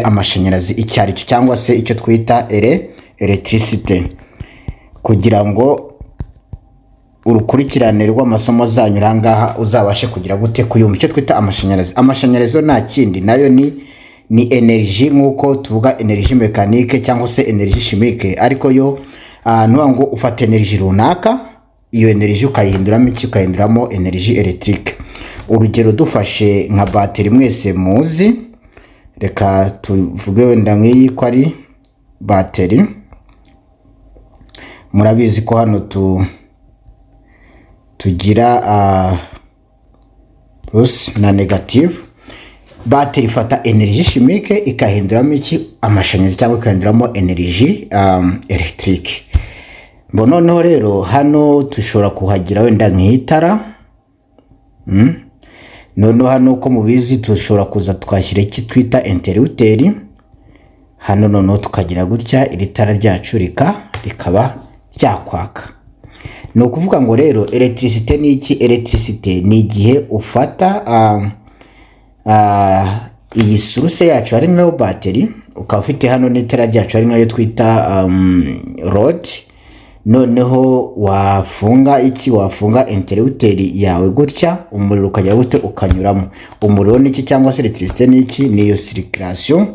amashanyarazi icyari cyo cyangwa se icyo twita electricity, kugira ngo urukurikirane rw'amasomo zanyu rangaha uzabashe kugira gute kuyumva icyo twita amashanyarazi. Amashanyarazi nta kindi nayo ni energy, nkuko tuvuga energy mécanique cyangwa se energy chimique, ariko yo ngo ufata energy runaka, iyo energy ukayihinduramo iki, ukayihinduramo energy electrique. Urugero dufashe nka bateri mwese muzi, reka tuvuge wenda nk'iyi ko ari bateri. Murabizi ko hano tugira plus na negative. Bateri ifata energy chimique ikahinduramo iki, amashanyarazi, cyangwa ikahinduramo energy electrique. Noneho rero hano tushobora kuhagira wenda nk'itara. Noneho hano uko mubizi tushobora kuza tukashyira iki twita interrupteur. Hano noneho tukagira gutya iri tara ryacu rikaba ryakwaka. Ni ukuvuga ngo rero electricité ni iki? Electricité ni igihe ufata iyi source yacu ari nayo bateri, ukaba ufite hano n'itara ryacu ari nayo twita load. Noneho wafunga interrupteur yawe gutya, umuriro ukajya gute ukanyuramo. Umuriro ni iki cyangwa se electricité ni iki? Ni iyo circulation,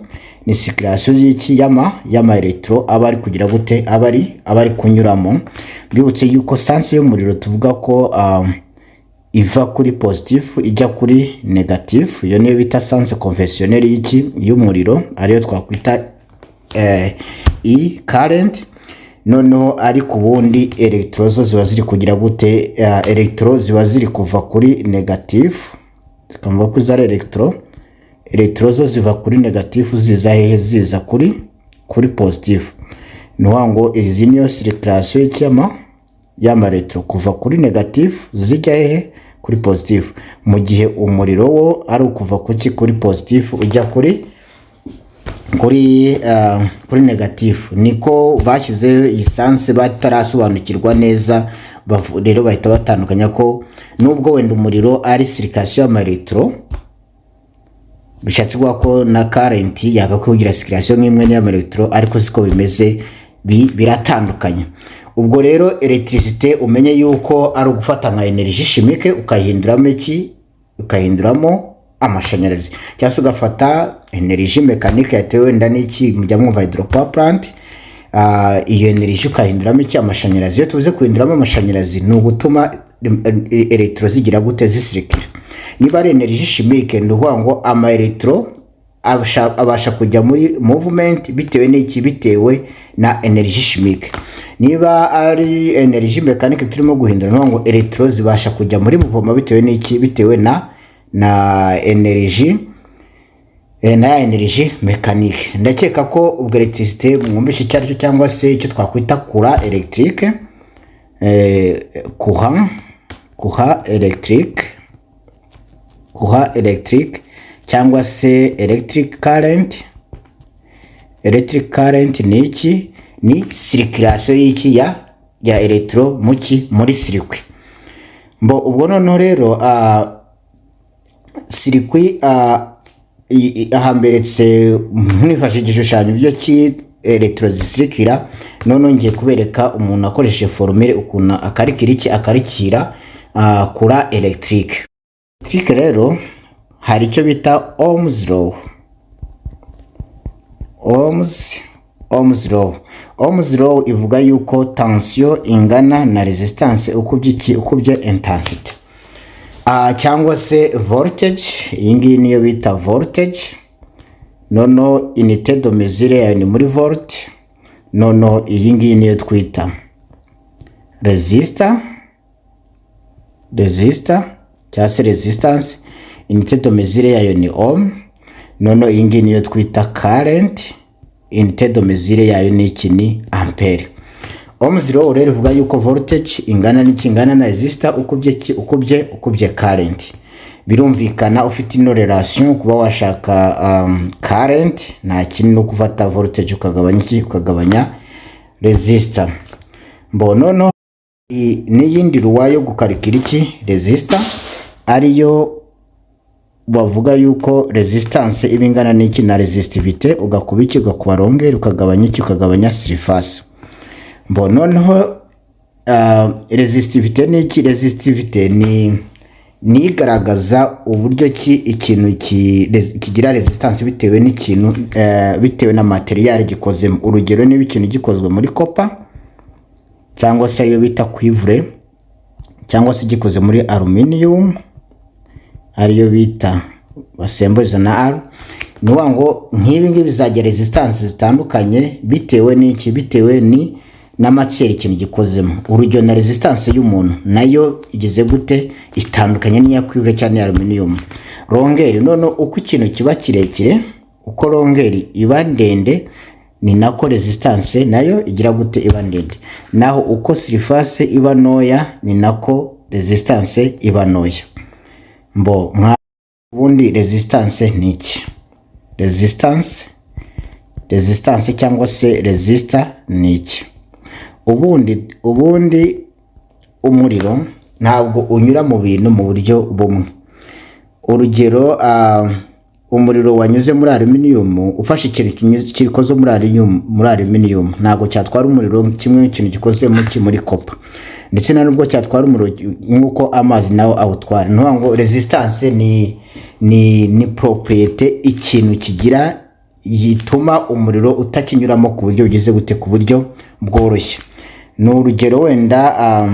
ni circulation y'iki yama electro aba ari kugira gute, aba ari kunyuramo. Bibutse yuko sense y'umuriro tuvuga ko iva kuri positive ijya kuri negative. Iyo niyo bita sense conventionnelle y'iki y'umuriro, ariyo twakwita current. Noneho ariko ubundi electro ziba ziri kugira gute, electro ziba ziri kuva kuri negative, tukamva ko zari electro ziva kuri negative ziza hehe, ziza kuri positive. Ngo izi niyo circulation y'ama electro kuva kuri negative zijya hehe, kuri positive. Mu gihe umuriro wo ari ukuva kuri positive ujya kuri negative. Niko bashyize isanse batarasobanukirwa neza, rero bahita batandukanya ko nubwo wenda umuriro ari circulation y'ama electro, bishatse kuvuga ko na current yakakugira circulation nk'imwe y'ama electro, ariko siko bimeze, biratandukanye. Ubwo rero electricité umenye yuko ari ugufata nka energy chimique ukayihinduramo iki, ukayihinduramo amashanyarazi, cyangwa se ugafata energy mécanique yatewe wenda n'iki, mujya mwumva hydropower plant. Iyo energy ukahinduramo iki, amashanyarazi. Iyo tuvuze kuhinduramo amashanyarazi ni ugutuma electro zigira gute, zisirikira. Niba ari energy chimique ni ukuvuga ngo ama electro abasha kujya muri movement bitewe n'iki, bitewe na energy chimique. Niba ari energy mécanique turimo guhindura, ni ngo electro zibasha kujya muri movement bitewe n'iki, bitewe na energy mécanique. Ndakeka ko ubwo electricité mwumvishe icyo aricyo, cyangwa se icyo twakwita courant électrique, courant électrique cyangwa se electric current. Electric current ni iki? Ni circulation y'iki ya electro muri circuit. Ubwo noneho rero circuit ahamberetse nifashe igishushanyo byo ki electro zisirikira. None ngiye kubereka umuntu akoresheje formule ukuntu akarikira courant électrique. Rero hari icyo bita Ohm's law. Ohm's law ivuga yuko tension ingana na resistance ukubye intensity, cyangwa se voltage. Iyi ngiyi niyo bita voltage. Nono unité de mesure yayo ni muri volt. Nono iyi ngiyi niyo twita resistor cyangwa se resistance. Unité de mesure yayo ni ohm. Nono iyi ngiyi niyo twita current. Unité de mesure yayo ni iki, ni ampere. Ohm's law rero ivuga yuko voltage ingana n'ikingana na resistor ukubye current. Birumvikana ufite ino relation kuba washaka current, nta kintu no kufata voltage ukagabanya resistor. Nono n'iyindi ruwa yo gukarikira iki resistor, ariyo bavuga yuko resistance iba ingana n'iki na resistivity, ugakuba iki ugakuba longere ukagabanya iki ukagabanya surface. Mbo noneho resistivity ni iki? Resistivity ni igaragaza uburyo ki ikintu kigira resistance bitewe n'ikintu bitewe na material gikozemo. Urugero niba ikintu gikozwe muri copper cyangwa se iyo bita cuivre cyangwa se gikoze muri aluminium ariyo bita basembuza na R, nuwa ngo nk'ibi ngibi bizagira resistance zitandukanye bitewe n'iki, bitewe ni n'amatseri ikintu gikozemo. Urugero na resistance y'umuntu nayo igeze gute, itandukanye n'iya cuivre cyane ya aluminium. Longere none uko ikintu kiba kirekire, uko longere iba ndende ni nako resistance nayo igira gute, iba ndende. Naho uko surface iba noya ni nako resistance iba noya. Mbo nka ubundi resistance ni iki? Resistance cyangwa se resistor ni iki? Ubundi umuriro ntabwo unyura mu bintu mu buryo bumwe. Urugero umuriro wanyuze muri aluminium, ufashe ikintu gikoze muri aluminium ntabwo cyatwara umuriro kimwe n'ikintu gikoze muri copper, ndetse na nubwo cyatwara umuriro nk'uko amazi nawo awutwara. Ntuvuga ngo resistance ni propriete ikintu kigira yituma umuriro utakinyuramo ku buryo bugeze gute, ku buryo bworoshye. Ni urugero wenda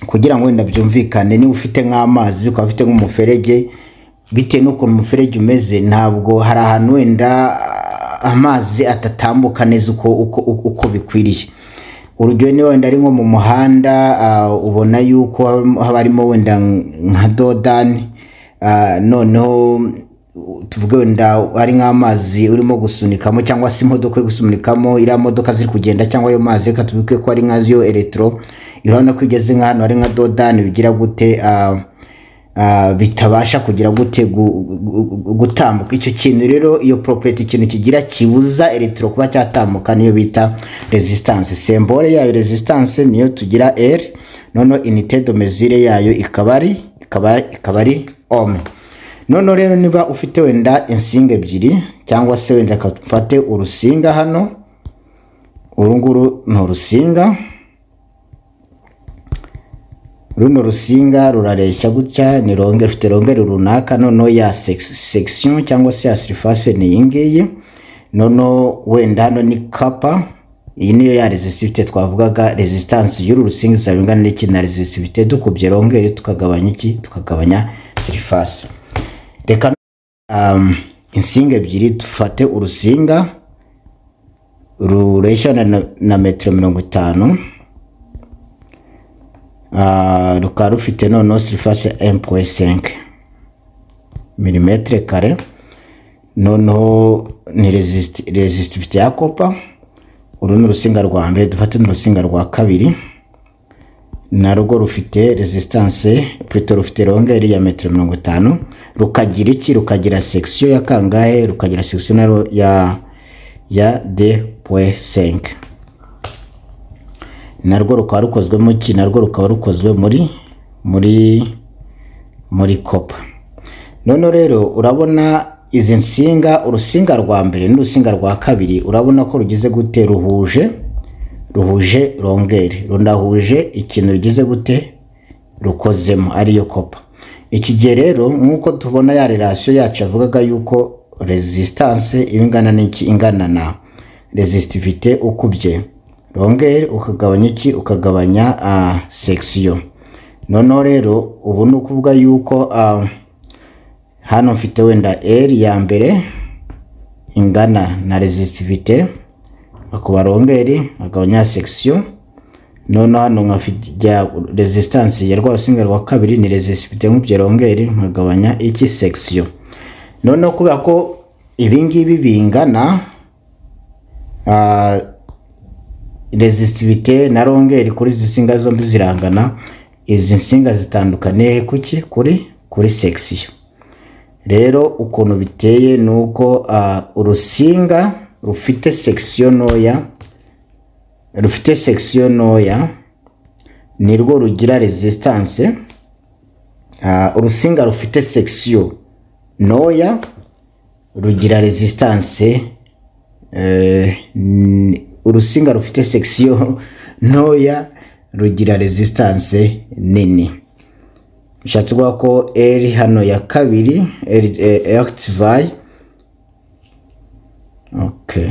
kugira ngo wenda byumvikane, niba ufite nk'amazi ukaba ufite nk'umuferege, bitewe n'ukuntu umuferege umeze ntabwo hari ahantu wenda amazi atatambuka neza uko bikwiriye. Urugero ni wenda ari nko mu muhanda ubona yuko haba harimo wenda nka dodani, noneho tuvuge wenda ari nk'amazi urimo gusunikamo cyangwa se imodoka iri gusunikamo, iriya modoka ziri kugenda cyangwa ayo mazi reka tuvuge ko ari nkayo electro, urabona ko igeze nk'ahantu ari nka dodani bigira gute, bitabasha kugira gute gutambuka. Icyo kintu rero, iyo property ikintu kigira kibuza electro kuba cyatambuka niyo bita resistance. Symbole yayo resistance niyo tugira R, nono unité de mesure yayo ikaba ari ohm. Nono rero niba ufite wenda insinga ebyiri cyangwa se wenda kafate urusinga hano, urunguru no rusinga, runo rusinga rurareshya gutya, ni longere, ufite longere runaka, nono ya section cyangwa se ya surface ni yingiye, nono wenda hano ni copper. Iyi niyo ya resistivity twavugaga, resistance y'uru rusinga izabingana n'iki na resistivity, dukubye longere tukagabanya iki, tukagabanya surface. Reka insinga ebyiri dufate urusinga rureshya na metero 50, rukaba rufite noneho surface 1.5 mm kare, noneho ni resistivity ya copper. Uru ni urusinga rwa mbere, dufate n'urusinga rwa kabiri narwo rufite resistance plutôt rufite longere ya metero 50, rukagira iki, rukagira section ya kangahe, rukagira section naro ya 2.5, narwo rukaba rukozwe mu ki, narwo rukaba rukozwe muri copper. None rero urabona izi nsinga, urusinga rwa mbere n'urusinga rwa kabiri, urabona ko rugize gute, ruhuje longere, rundahuje ikintu rugize gute rukozemo ariyo copper. Iki gihe rero nkuko tubona ya relation yacu avugaga yuko resistance ibingana n'iki, ingana na resistivity ukubye longere ukagabanya iki, ukagabanya section. Noneho rero ubu ni ukuvuga yuko hano mfite wenda R ya mbere ingana na resistivity akuba longere agabanya section, noneho hano nkafite resistance ya rwa rusinga rwa kabiri ni resistivity nkubye longere nkagabanya iki, section. Noneho kubera ko ibi ngibi bingana, resistivity na longere kuri izi nsinga zombi zirangana, izi nsinga zitandukane kuki, kuri section. Rero ukuntu biteye nuko urusinga rufite section noya nirwo rugira resistance urusinga rufite section ntoya rugira resistance urusinga rufite section ntoya rugira resistance nini. Bishatse kuvuga ko L hano ya kabiri active. Okay.